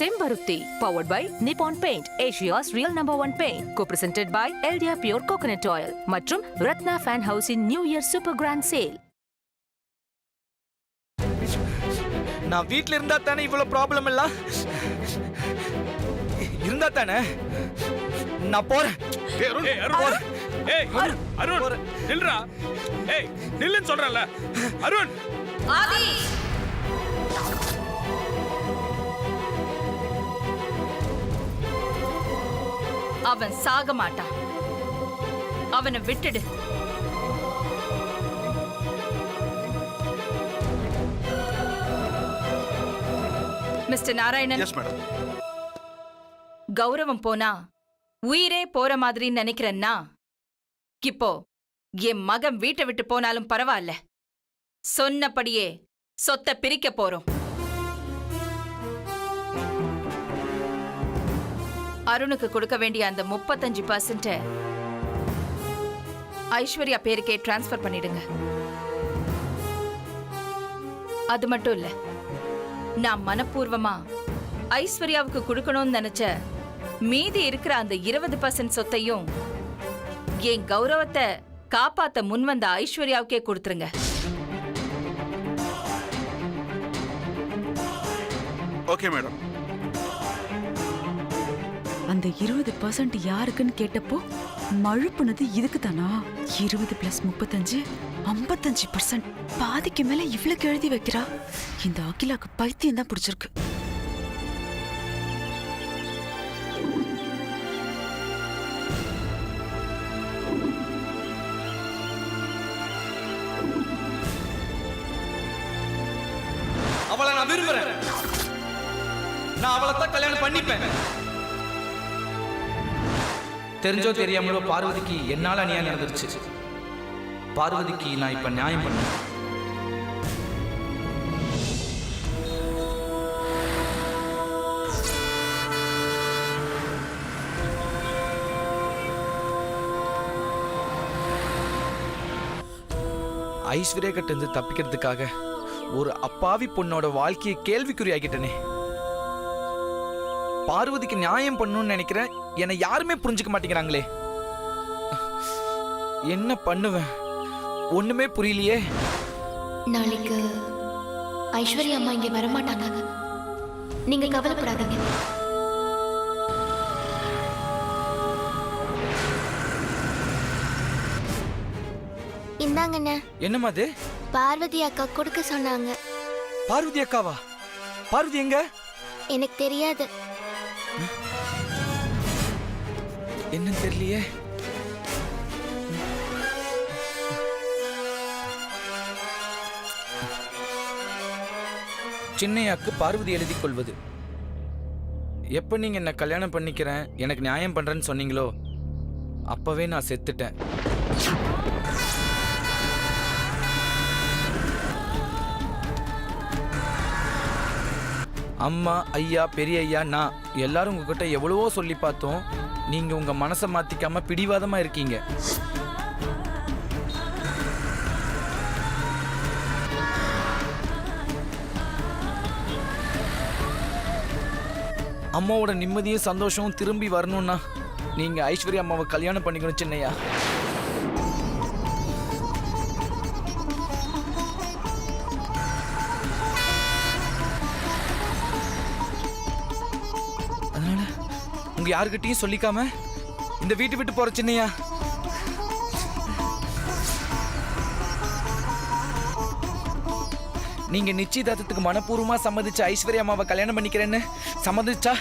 Sembaruti, powered by Nippon Paint, Asia's real #1 paint. Co-presented by Eldia Pure Coconut Oil. மற்றும் Ratna Fan House in New Year Super Grand Sale. நான் வீட்ல இருந்தா தானே இவ்வளவு problem எல்லாம் இருந்தா தானே நான் போறேன். அருண் நில்றா. ஏய் நில்லுன்னு சொல்றல. அருண் ஆதி அவன் சாக மாட்டான். அவனை விட்டுடு. மிஸ்டர் நாராயணன். Yes madam. கௌரவம் போனா உயிரே போற மாதிரி நினைக்கிறேன்னா இப்போ என் மகன் வீட்டை விட்டு போனாலும் பரவாயில்ல. சொன்னபடியே சொத்தை பிரிக்க போறோம். அருணுக்கு கொடுக்க வேண்டிய அந்த 35% ஐஸ்வர்யா பேருக்கே டிரான்ஸ்பர் பண்ணிடுங்க. அது மட்டும் இல்ல, நான் மனப்பூர்வமா ஐஸ்வர்யாவுக்கு கொடுக்கணும்னு நினைச்ச மீதி இருக்கிற அந்த 20% சொத்தையும் என் கௌரவத்தை காப்பாத்த முன்வந்த ஐஸ்வர்யாவுக்கே கொடுத்துருங்க. Okay madam. அந்த 20% யாருக்குன்னு கேட்டப்போ மழுப்புனது இதுக்கு தானா? 20 + 35 55%. பாதிக்கு மேல இவ்வளவு எழுதி வைக்கிறா. இந்த அகிலாக்கு பைத்தியம் தான் பிடிச்சிருக்கு. அவளை நான் விரும்புறேன். நான் அவளை தான் கல்யாணம் பண்ணிப்பேன். தெரிஞ்சோ தெரியாமலோ பார்வதிக்கு என்னால அநியாயம் நடந்துருச்சு. பார்வதிக்கு நான் இப்ப நியாயம் பண்ணேன். ஐஸ்வர்யா கிட்ட இருந்து தப்பிக்கிறதுக்காக ஒரு அப்பாவி பொண்ணோட வாழ்க்கையை கேள்விக்குறியாக்கிட்டனே. பார்வதிக்கு நியாயம் பண்ணணும்னு நினைக்கிறேன். என்னை யாருமே புரிஞ்சுக்க மாட்டேங்கிறாங்களே. என்ன பண்ணுவேன்? ஒண்ணுமே புரியலையே. நாளைக்கு ஐஸ்வர்யா அம்மா இங்க வரமாட்டாங்க. நீங்க கவலைப்படாதீங்க. இந்தாங்கண்ணே. என்னம்மா அது? பார்வதி அக்கா கொடுக்க சொன்னாங்க. பார்வதி அக்காவா? பார்வதி எங்க? எனக்கு தெரியாது. என்ன தெரியலையே. சின்னையாக்கு பார்வதி எழுதி கொள்வது. எப்ப நீங்க என்ன கல்யாணம் பண்ணிக்கிறேன், எனக்கு நியாயம் பண்றேன்னு சொன்னீங்களோ அப்பவே நான் செத்துட்டேன். அம்மா, ஐயா, பெரிய ஐயா, நான் எல்லாரும் உங்ககிட்ட எவ்வளவோ சொல்லி பார்த்தோம். நீங்க உங்க மனசை மாத்திக்காம பிடிவாதமா இருக்கீங்க. அம்மாவோட நிம்மதியும் சந்தோஷமும் திரும்பி வரணும்னா நீங்க ஐஸ்வர்யா அம்மாவை கல்யாணம் பண்ணிக்கணும் சின்னையா. அதனால உங்க யாருக்கிட்டையும் சொல்லிக்காம இந்த வீட்டு விட்டு போற சின்னையா. நீங்க நிச்சயதார்த்தத்துக்கு மனப்பூர்வமா சம்மதிச்ச ஐஸ்வர்யா அம்மாவை கல்யாணம் பண்ணிக்கிறேன்னு சம்மதிச்சா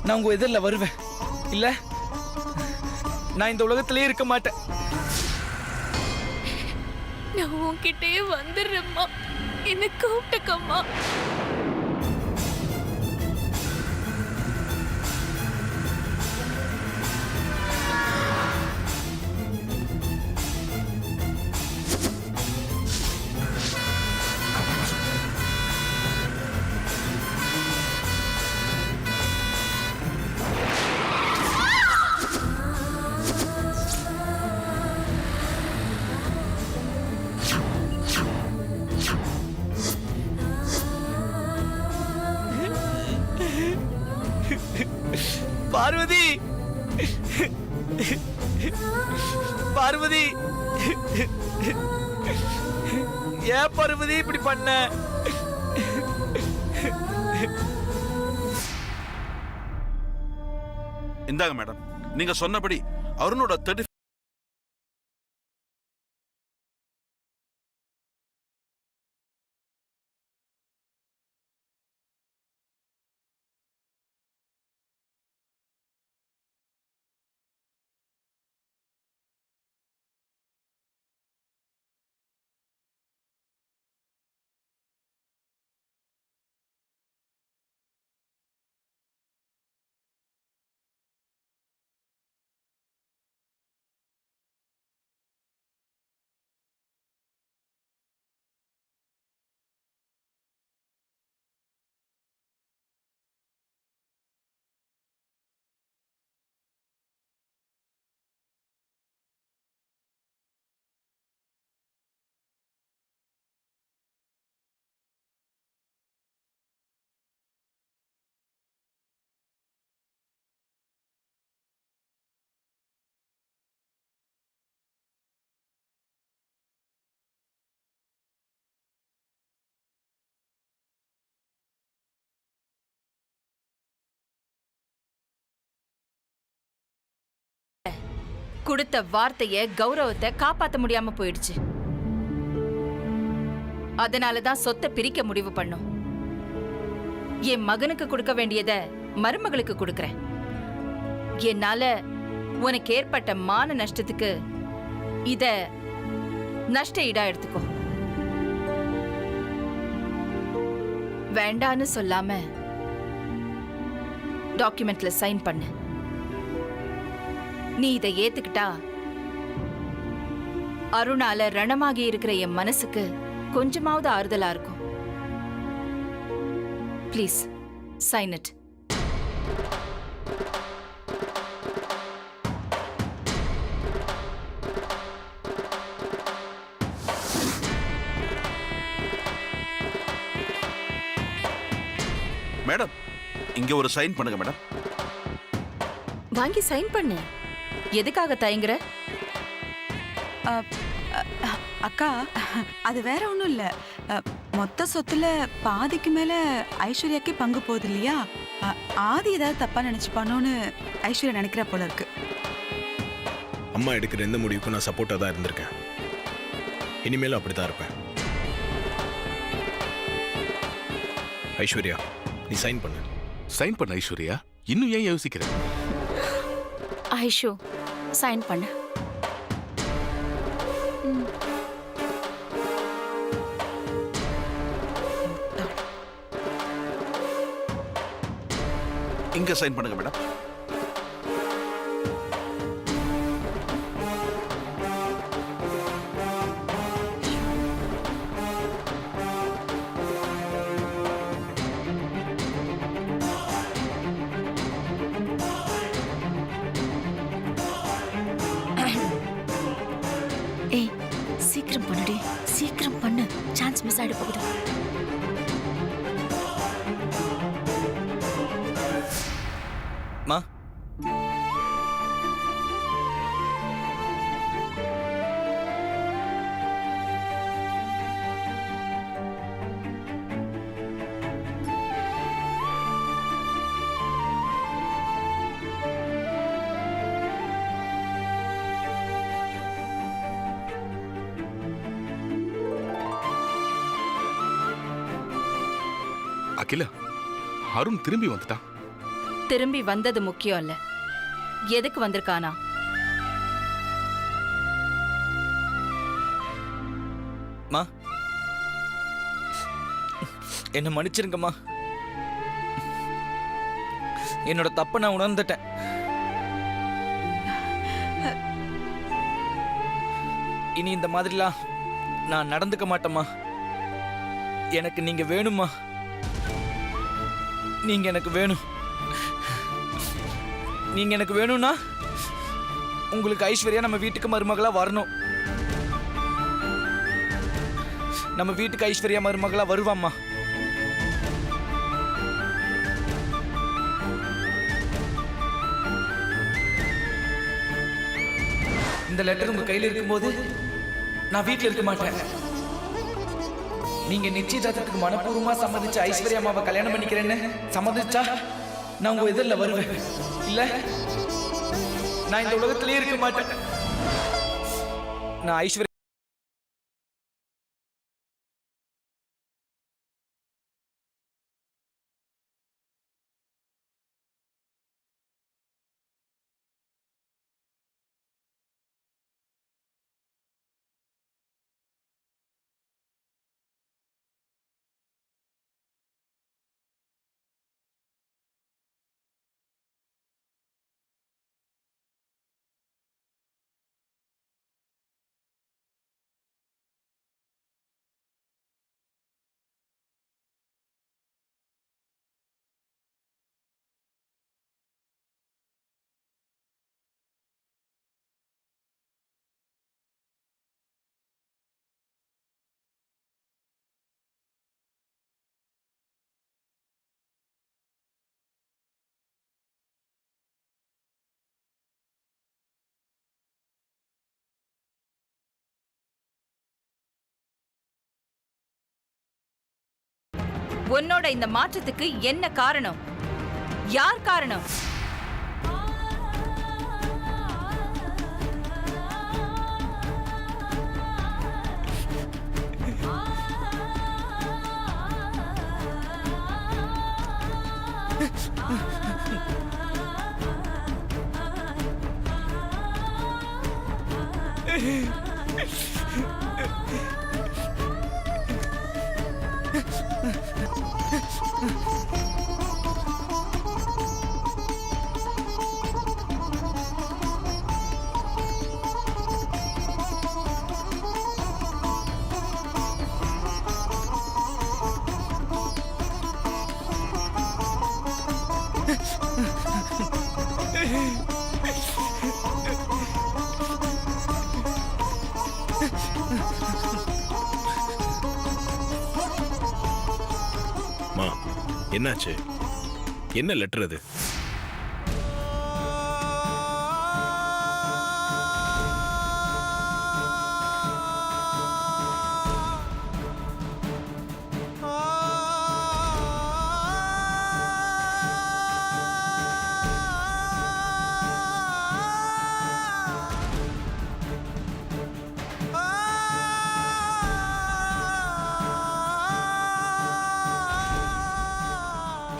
நான் உங்க எதிரில் வருவேன். இல்ல நான் இந்த உலகத்திலே இருக்க மாட்டேன். நான் உன்கிட்டே வந்துடுறேம்மா. என்ன கூப்பிட்டுக்கம்மா. பார்வதி பார்வதி ஏன் பார்வதி இப்படி பண்ண? இந்தாங்க மேடம், நீங்க சொன்னபடி அருணோட 30. கொடுத்த வார்த்தைய கௌரவத்தை காப்பாத்த முடியாம போயிடுச்சு. அதனாலதான் சொத்தை பிரிக்க முடிவு பண்ணோம். என் மகனுக்கு கொடுக்க வேண்டியத மருமகளுக்கு கொடுக்கறேன். என்னால உனக்கு ஏற்பட்ட மான நஷ்டத்துக்கு இத நஷ்ட ஈடா எடுத்துக்கோ. வேண்டான்னு சொல்லாம டாக்குமெண்ட்ல சைன் பண்ணு. நீ இதை ஏத்துக்கிட்டா அருணால ரணமாகி இருக்கிற என் மனசுக்கு கொஞ்சமாவது ஆறுதலா இருக்கும். Please sign it. மேடம், இங்க ஒரு சைன் பண்ணுங்க மேடம். வாங்கி சைன் பண்ணு. எதுக்காக தயங்குற? அக்கா, அது வேற ஒன்றும் இல்லை. மொத்த சொத்துல பாதிக்கு மேல ஐஸ்வர்யாக்கே பங்கு போகுது இல்லையா? ஆதி ஏதாவது தப்பா நினைச்சுப்பானோன்னு ஐஸ்வர்யா நினைக்கிற போல இருக்கு. அம்மா எடுக்கிற எந்த முடிவுக்கும் நான் சப்போர்ட்டாக தான் இருந்திருக்கேன். இனிமேலும் அப்படி தான் இருப்பேன். ஐஸ்வர்யா, நீ சைன் பண்ணு. சைன் பண்ண ஐஸ்வர்யா. இன்னும் ஏன் யோசிக்கிற? ஐஷு சைன் பண்ணு. இங்க சைன் பண்ணுங்க மேடம். ஏய், சீக்கிரம் பண்ணுடி, சீக்கிரம் பண்ணு. சான்ஸ் மிஸ் ஆயிட போகுது. மா, அகிலா, அருண் திரும்பி வந்துட்டான். திரும்பி வந்தது முக்கியம் இல்ல, எதுக்கு வந்திருக்கானா? மா, என்ன மன்னிச்சிருங்கம்மா. என்னோட தப்பை நான் உணர்ந்துட்டேன். இனி இந்த மாதிரிலாம் நான் நடந்துக்க மாட்டேம்மா. எனக்கு நீங்க வேணுமா? நீங்க எனக்கு வேணும். நீங்க எனக்கு வேணும்னா உங்களுக்கு ஐஸ்வர்யா நம்ம வீட்டுக்கு மருமகளா வரணும். நம்ம வீட்டுக்கு ஐஸ்வர்யா மருமகளா வருவாம்மா. இந்த லெட்டர் உங்க கையில இருக்கும்போது நான் வீட்ல இருக்க மாட்டேன். நீங்க நிச்சயதார்த்தத்துக்கு மனப்பூர்வமா சம்மதிச்ச ஐஸ்வர்யா அம்மாவை கல்யாணம் பண்ணிக்கிறேன்னு சம்மதிச்சா நான் உங்க எதிரில் வருவேன். இல்ல நான் இந்த உலகத்திலேயே இருக்க மாட்டேன். நான் ஐஸ்வர்யா உன்னோட இந்த மாற்றத்துக்கு என்ன காரணம்? யார் காரணம்? மா, என்னாச்சு? என்ன லெட்டர் அது?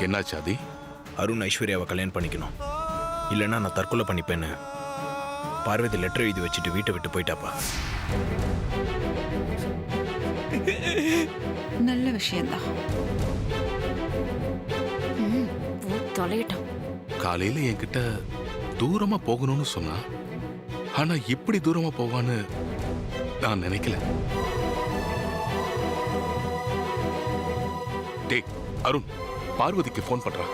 என்னாச்சு ஆதி? அருண் ஐஸ்வர்யாவை கல்யாணம் பண்ணிக்கணும், இல்லைன்னா நான் தற்கொலை பண்ணிப்பேன்னு பார்வதி லெட்டர் எழுதி வச்சுட்டு வீட்டை விட்டு போயிட்டாப்பா. நல்ல விஷயம்தான். தொலையிட்டோம். காலையில என்கிட்ட தூரமா போகணும்னு சொன்னா, ஆனா இப்படி தூரமா போவான்னு நான் நினைக்கல. டேய் அருண், பார்வதிக்கு போன் பண்றா.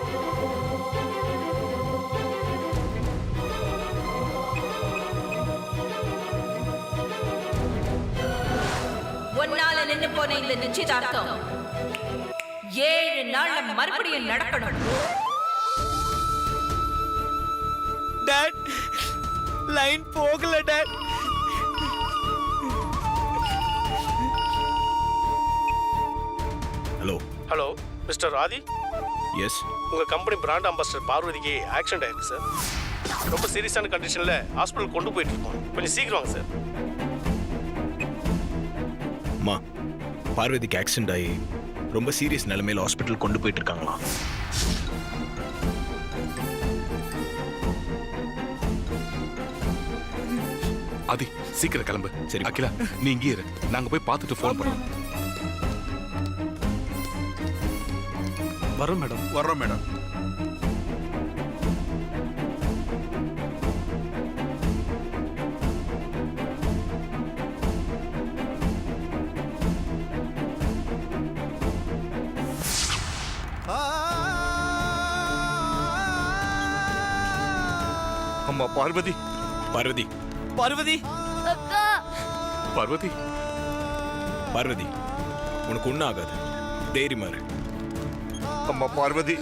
ஒன்னால நின்னு போன இந்த நிச்சயதார்த்தம் 7 நாள்ல மறுபடியும் நடக்கணும். டாட், லைன் போகல டாட். ஹலோ ஹலோ மிஸ்டர் ஆதி, எஸ். உங்கள் கம்பெனி பிராண்ட் அம்பாசிடர் பார்வதிக்கு ஆக்சிடென்ட் ஆயிருக்கு சார். ரொம்ப சீரியஸான கண்டிஷனில் ஹாஸ்பிட்டல் கொண்டு போயிட்டு இருக்கோம். கொஞ்சம் சீக்கிரம் வாங்க சார். அம்மா, பார்வதிக்கு ஆக்சிடென்ட் ஆகி ரொம்ப சீரியஸ் நிலைமையில் ஹாஸ்பிட்டல் கொண்டு போயிட்டு இருக்காங்களா? ஆதி சீக்கிரம் கிளம்பு. சரி. அகிலா நீ இங்கே இரு, நாங்க போய் பார்த்துட்டு போன் பண்றோம். வரோம் மேடம். வர்றோம் மேடம். அம்மா பார்வதி. பார்வதி, பார்வதி, பார்வதி, பார்வதி, உனக்கு ஒன்றும் ஆகாது, தைரியமா இரு. அம்மா பார்வதி,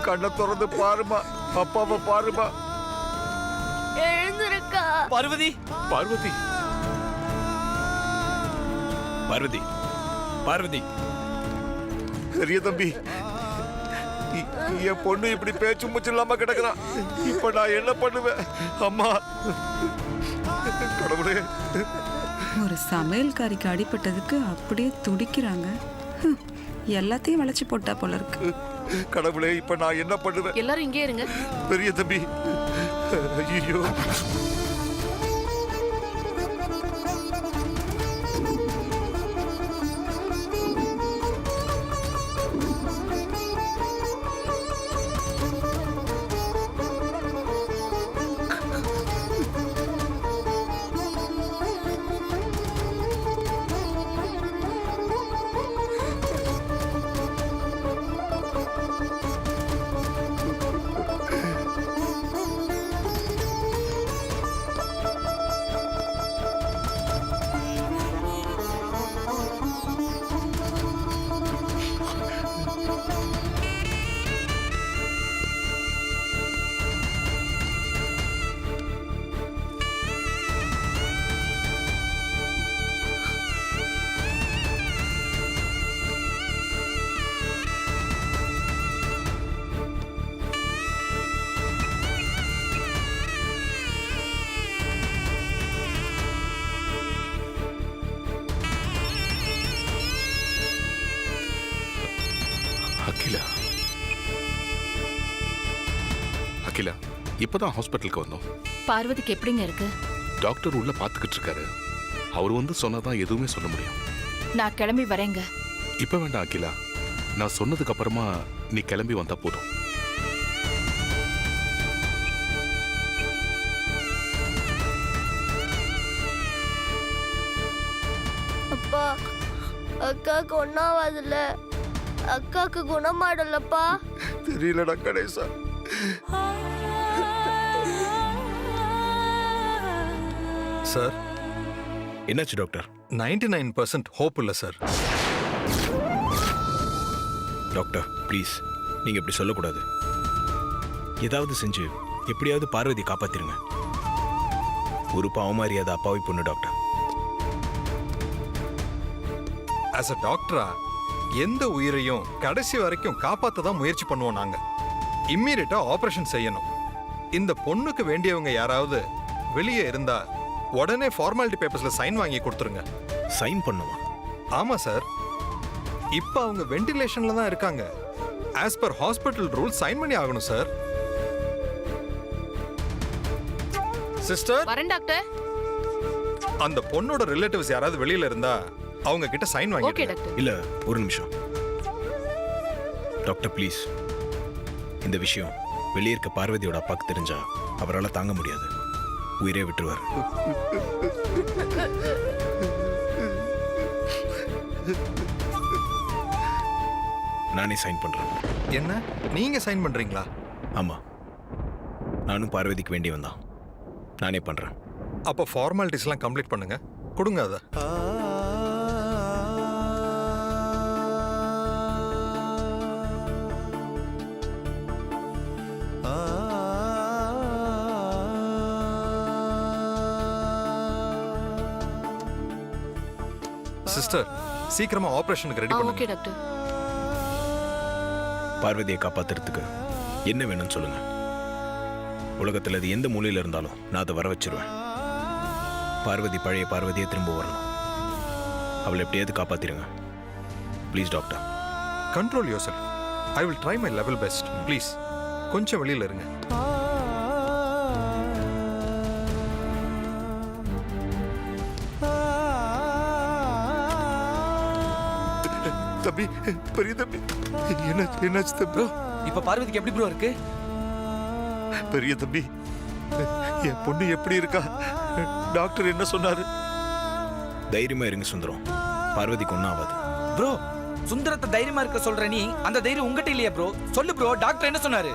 கண்ணை திறந்து பாருமா, அப்பாவை பாருமா. எழுந்திருக்கா. பார்வதி பார்வதி பார்வதி பார்வதி பெரிய தம்பி, என் பொண்ணு இப்படி பேச்சு மூச்சு இல்லாம கிடக்குறான். இப்ப நான் என்ன பண்ணுவேன்? அம்மா, கடவுளே. ஒரு சமையல்காரிக்கு அடிபட்டதுக்கு அப்படியே துடிக்கிறாங்க. எல்லாத்தையும் வளைச்சு போட்டா போல இருக்கு. கடவுளே, இப்ப நான் என்ன பண்ணுவேன்? எல்லாரும் இங்கே இருங்க. பெரிய தம்பி, ஐயோ. அகிலா அகிலா இப்பதான் ஹாஸ்பிட்டலுக்கு வந்தோம். பார்வதிக்கு எப்படிங்க இருக்கு? டாக்டர் உள்ள பாத்துக்கிட்டு இருக்காரு. அவர் வந்து சொன்னாதான் எதுவுமே சொல்ல முடியும். நான் கிளம்பி வரேங்க. இப்ப வேண்டாம் அகிலா, நான் சொன்னதுக்கு அப்புறமா நீ கிளம்பி வந்தா போதும். அப்பா, அக்காக்கு ஒன்னாவதுல அக்காக்கு குணமாடலப்பா. தெரியலடா கணேசா. சார், என்னாச்சு டாக்டர்? 99% ஹோப் இல்லை சார். டாக்டர் ப்ளீஸ், நீங்க இப்படி சொல்லக்கூடாது. ஏதாவது செஞ்சு எப்படியாவது பார்வதி காப்பாத்திருங்க. ஒரு பாவமாரியாத அப்பாவி பொண்ணு டாக்டர். ஆஸ் அ டாக்டரா எந்த உயிரையும் கடைசி வரைக்கும் காப்பாற்ற தான் முயற்சி பண்ணுவோம் நாங்க. இம்மீடியட்டா ஆபரேஷன் செய்யணும். இந்த பொண்ணுக்கு வேண்டியவங்க யாராவது வெளியே இருந்தா உடனே ஃபார்மாலிட்டி பேப்பர்ஸ்ல சைன் வாங்கி கொடுத்துருங்க. சைன் பண்ணுமா? ஆமா சார், இப்ப அவங்க வென்டிலேஷன்ல தான் இருக்காங்க. As per hospital rule sign பண்ணி ஆகணும் சார். சிஸ்டர், வரேன் டாக்டர். அந்த பொண்ணோட ரிலேட்டிவ்ஸ் யாராவது வெளியில இருந்தா அவங்க கிட்ட சைன் ஓகே வாங்கி. டாக்டர். இல்ல, ஒரு நிமிஷம் டாக்டர் ப்ளீஸ். இந்த விஷயம் வெளியே இருக்க பார்வதியோட அப்பாக்கு தெரிஞ்சா அவரால் தாங்க முடியாது. உயிரே விட்டுருவார். நானே சைன் பண்றேன். என்ன, நீங்க சைன் பண்றீங்களா? ஆமா, நானும் பார்வதிக்கு வேண்டியவன் தான். நானே பண்றேன். அப்போ ஃபார்மாலிட்டிஸ்லாம் கம்ப்ளீட் பண்ணுங்க, கொடுங்க அதை. சிஸ்டர், சீக்கிரமா ஆபரேஷனுக்கு ரெடி ஓகே பண்ணுங்க. டாக்டர். பார்வதியை காப்பாத்துறதுக்கு என்ன வேணும்னு சொல்லுங்க. உலகத்துல அது எந்த மூலையில இருந்தாலும் நான் அதை வர வச்சிருவேன். பார்வதி பழைய பார்வதியை திரும்ப வரணும். அவளை எப்படியாவது காப்பாத்திருங்க please doctor. Control yourself. I will try my level best. Please கொஞ்சம் வெளியில இருங்க. தம்பி, பெரிய தம்பி, என்னாச்சு தம்பி? இப்ப பார்வதிக்கு எப்படி ப்ரோ இருக்கு? பெரிய தம்பி, என் பொண்ணு எப்படி இருக்கா? டாக்டர் என்ன சொன்னாரு? தைரியமா இருங்க சுந்தரம், பார்வதிக்கு ஒன்றும் ஆகாது. ப்ரோ, சுந்தரத்தை தைரியமா இருக்க சொல்ற நீ, அந்த தைரியம் உங்ககிட்ட இல்லையா ப்ரோ? சொல்லு ப்ரோ, டாக்டர் என்ன சொன்னாரு?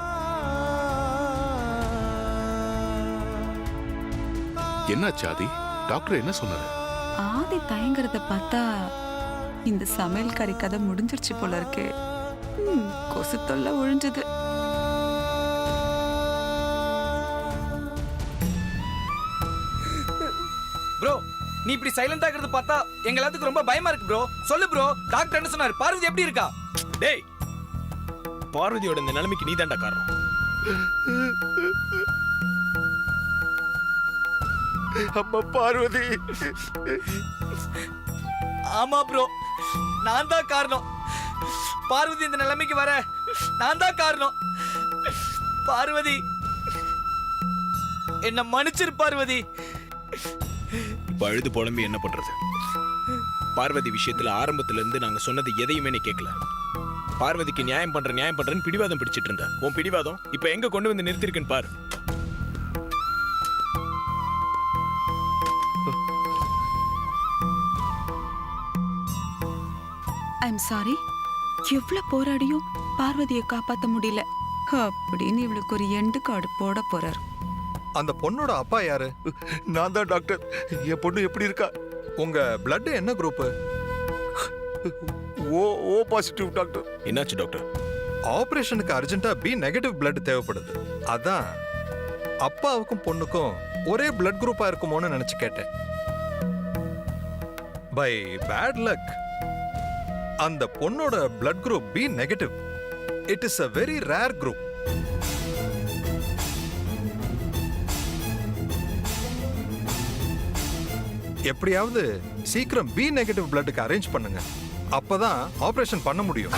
என்னாச்சு ஆதி? டாக்டர் என்ன சொன்னாரு? ஆதி தயங்குறத பார்த்தா இந்த சமையல்காரி கதை முடிஞ்சிருச்சு போல இருக்கு. கொசு தொல்லை ஒழிஞ்சது. நீ இப்படி சைலண்ட் ஆகிறது பார்த்தா எங்க எல்லாத்துக்கும் ரொம்ப பயமா இருக்கு ப்ரோ. சொல்லு ப்ரோ, டாக்டர் என்ன சொன்னாரு? பார்வதி எப்படி இருக்கா? டேய், பார்வதியோட இந்த நிலைமைக்கு நீ தான்டா காரணம். அம்மா பார்வதி. ஆமா ப்ரோ, நான் தான் காரணம். பார்வதி இந்த நிலைமைக்கு வர நான் தான் காரணம். பார்வதி என்ன மன்னிச்சிரு பார்வதி. இப்ப அழுது புலம்பி என்ன பண்றது? பார்வதி விஷயத்துல ஆரம்பத்துல இருந்து நாங்க சொன்னது எதையுமே நீ கேட்கல. பார்வதிக்கு நியாயம் பண்றேன்னு பிடிவாதம் பிடிச்சிட்டு இருந்த. உன் பிடிவாதம் இப்ப எங்க கொண்டு வந்து நிறுத்திருக்குன்னு பாரு. I'm sorry. எவ்வளவு போராடியும் பார்வதியை காப்பாத்த முடியல அப்படின்னு இவளுக்கு ஒரு எண்டு கார்டு போட போறாரு. அந்த பொண்ணோட அப்பா யாரு? நான் தான் டாக்டர். என் பொண்ணு எப்படி இருக்கா? உங்க பிளட் என்ன குரூப்? ஓ ஓ பாசிட்டிவ் டாக்டர். என்னாச்சு டாக்டர்? ஆபரேஷனுக்கு அர்ஜென்ட்டா பி நெகட்டிவ் பிளட் தேவைப்படுது. அதான் அப்பாவுக்கும் பொண்ணுக்கும் ஒரே பிளட் குரூப்பா இருக்குமோன்னு நினைச்சு கேட்டேன். பை பேட் லக் அந்த பொண்ணோட blood group B negative. It is a very rare group. எப்படியாவது சீக்கிரம் பி நெகட்டிவ் பிளட்டுக்கு அரேஞ்ச் பண்ணுங்க. அப்பதான் ஆபரேஷன் பண்ண முடியும்.